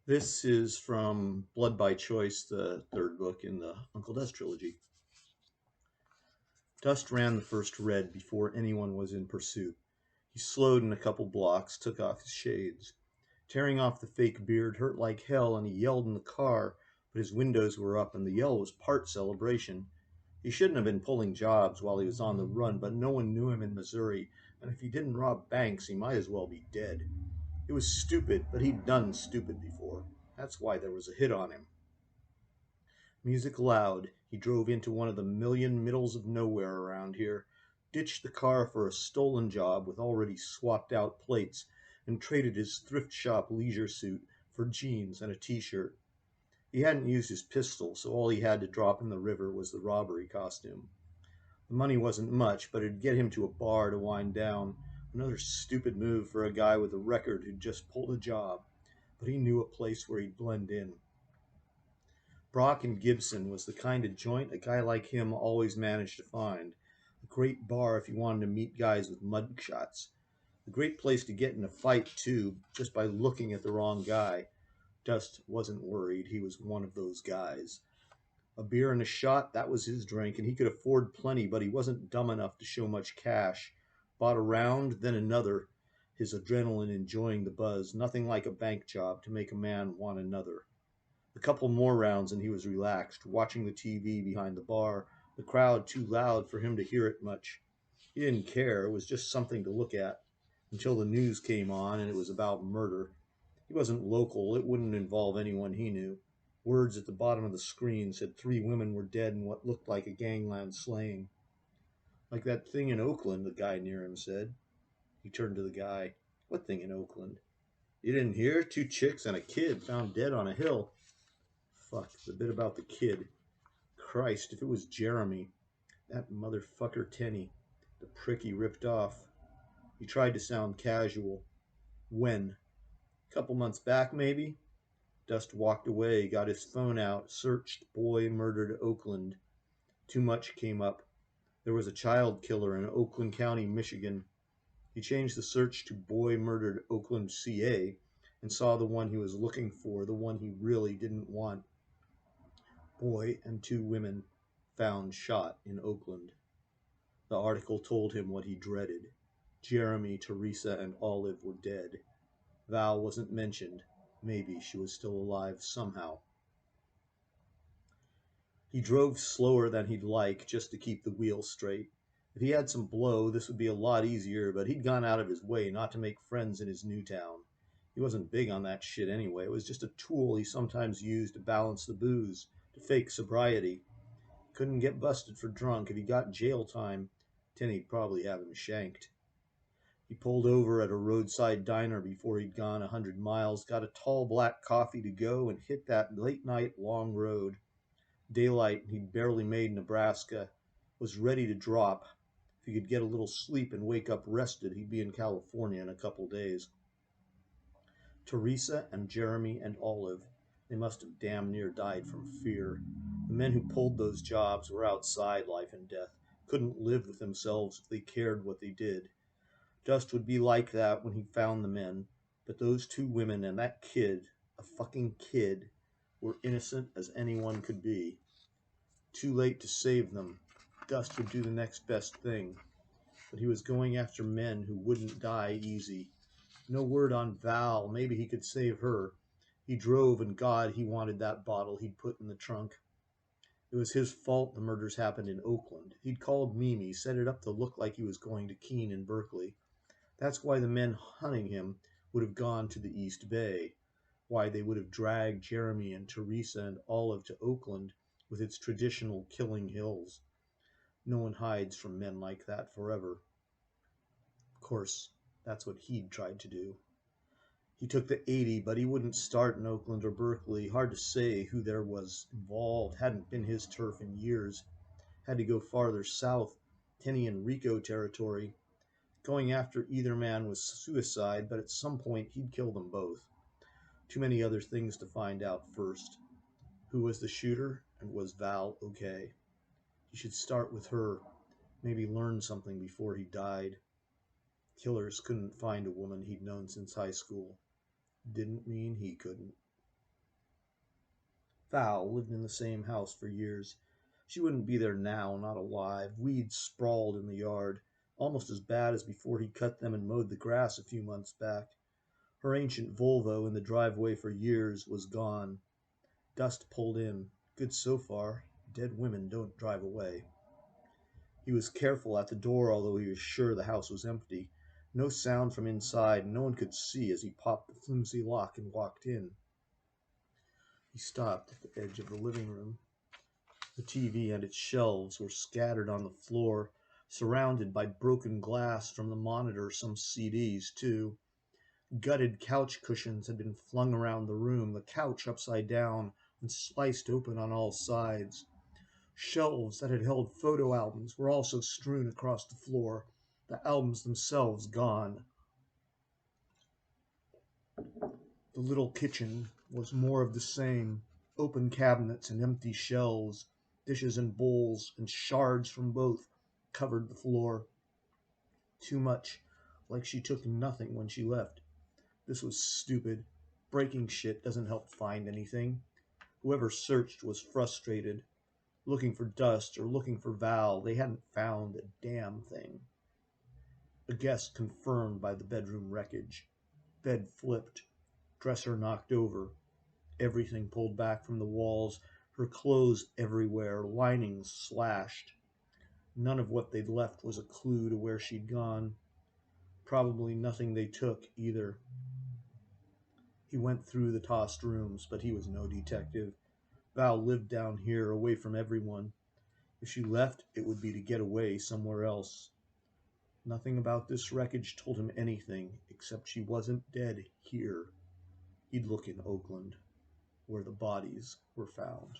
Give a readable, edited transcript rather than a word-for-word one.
This is from Blood by Choice, the third book in the Uncle Dust trilogy. Dust ran the first red before anyone was in pursuit. He slowed in a couple blocks, took off his shades. Tearing off the fake beard hurt like hell, and he yelled in the car, but his windows were up, and the yell was part celebration. He shouldn't have been pulling jobs while he was on the run, but no one knew him in Missouri, and if he didn't rob banks, he might as well be dead. It was stupid, but he'd done stupid before. That's why there was a hit on him. Music loud, he drove into one of the million middles of nowhere around here, ditched the car for a stolen job with already swapped out plates, and traded his thrift shop leisure suit for jeans and a t-shirt. He hadn't used his pistol, so all he had to drop in the river was the robbery costume. The money wasn't much, but it'd get him to a bar to wind down. Another stupid move for a guy with a record who'd just pulled a job, but he knew a place where he'd blend in. Brock and Gibson was the kind of joint a guy like him always managed to find. A great bar if you wanted to meet guys with mug shots. A great place to get in a fight, too, just by looking at the wrong guy. Dust wasn't worried. He was one of those guys. A beer and a shot, that was his drink, and he could afford plenty, but he wasn't dumb enough to show much cash. Bought a round, then another, his adrenaline enjoying the buzz. Nothing like a bank job to make a man want another. A couple more rounds and he was relaxed, watching the TV behind the bar, the crowd too loud for him to hear it much. He didn't care, it was just something to look at, until the news came on and it was about murder. He wasn't local, it wouldn't involve anyone he knew. Words at the bottom of the screen said 3 women were dead in what looked like a gangland slaying. Like that thing in Oakland, the guy near him said. He turned to the guy. What thing in Oakland? You didn't hear? 2 chicks and a kid found dead on a hill. Fuck, the bit about the kid. Christ, if it was Jeremy. That motherfucker Tenny. The prick he ripped off. He tried to sound casual. When? Couple months back, maybe? Dust walked away, got his phone out, searched boy murdered Oakland. Too much came up. There was a child killer in Oakland County, Michigan. He changed the search to boy murdered Oakland, CA, and saw the one he was looking for, the one he really didn't want. Boy and 2 women found shot in Oakland. The article told him what he dreaded. Jeremy, Teresa, and Olive were dead. Val wasn't mentioned. Maybe she was still alive somehow. He drove slower than he'd like, just to keep the wheel straight. If he had some blow, this would be a lot easier, but he'd gone out of his way not to make friends in his new town. He wasn't big on that shit anyway. It was just a tool he sometimes used to balance the booze, to fake sobriety. Couldn't get busted for drunk. If he got jail time, Tenny'd probably have him shanked. He pulled over at a roadside diner before he'd gone 100 miles, got a tall black coffee to go, and hit that late night long road. Daylight, he'd barely made Nebraska, was ready to drop. If he could get a little sleep and wake up rested, he'd be in California in a couple days. Teresa and Jeremy and Olive, they must have damn near died from fear. The men who pulled those jobs were outside life and death, couldn't live with themselves if they cared what they did. Dust would be like that when he found the men, but those 2 women and that kid, a fucking kid, were innocent as anyone could be. Too late to save them. Dust would do the next best thing, but he was going after men who wouldn't die easy. No word on Val. Maybe he could save her. He drove, and God, he wanted that bottle he'd put in the trunk. It was his fault the murders happened in Oakland. He'd called Mimi, set it up to look like he was going to Keene in Berkeley. That's why the men hunting him would have gone to the East Bay. Why they would have dragged Jeremy and Teresa and Olive to Oakland with its traditional killing hills. No one hides from men like that forever. Of course, that's what he'd tried to do. He took the 80, but he wouldn't start in Oakland or Berkeley. Hard to say who there was involved. Hadn't been his turf in years. Had to go farther south, Tenny and Rico territory. Going after either man was suicide, but at some point he'd kill them both. Too many other things to find out first. Who was the shooter, and was Val okay? He should start with her, maybe learn something before he died. Killers couldn't find a woman he'd known since high school. Didn't mean he couldn't. Val lived in the same house for years. She wouldn't be there now, not alive. Weeds sprawled in the yard, almost as bad as before he cut them and mowed the grass a few months back. Her ancient Volvo in the driveway for years was gone. Dust pulled in. Good so far. Dead women don't drive away. He was careful at the door, although he was sure the house was empty. No sound from inside, no one could see as he popped the flimsy lock and walked in. He stopped at the edge of the living room. The TV and its shelves were scattered on the floor, surrounded by broken glass from the monitor, some CDs, too. Gutted couch cushions had been flung around the room, the couch upside down and sliced open on all sides. Shelves that had held photo albums were also strewn across the floor, the albums themselves gone. The little kitchen was more of the same. Open cabinets and empty shelves, dishes and bowls, and shards from both covered the floor. Too much, like she took nothing when she left. This was stupid. Breaking shit doesn't help find anything. Whoever searched was frustrated. Looking for dust or looking for Val, they hadn't found a damn thing. A guess confirmed by the bedroom wreckage. Bed flipped, dresser knocked over, everything pulled back from the walls, her clothes everywhere, linings slashed. None of what they'd left was a clue to where she'd gone. Probably nothing they took, either. He went through the tossed rooms, but he was no detective. Val lived down here, away from everyone. If she left, it would be to get away somewhere else. Nothing about this wreckage told him anything, except she wasn't dead here. He'd look in Oakland, where the bodies were found.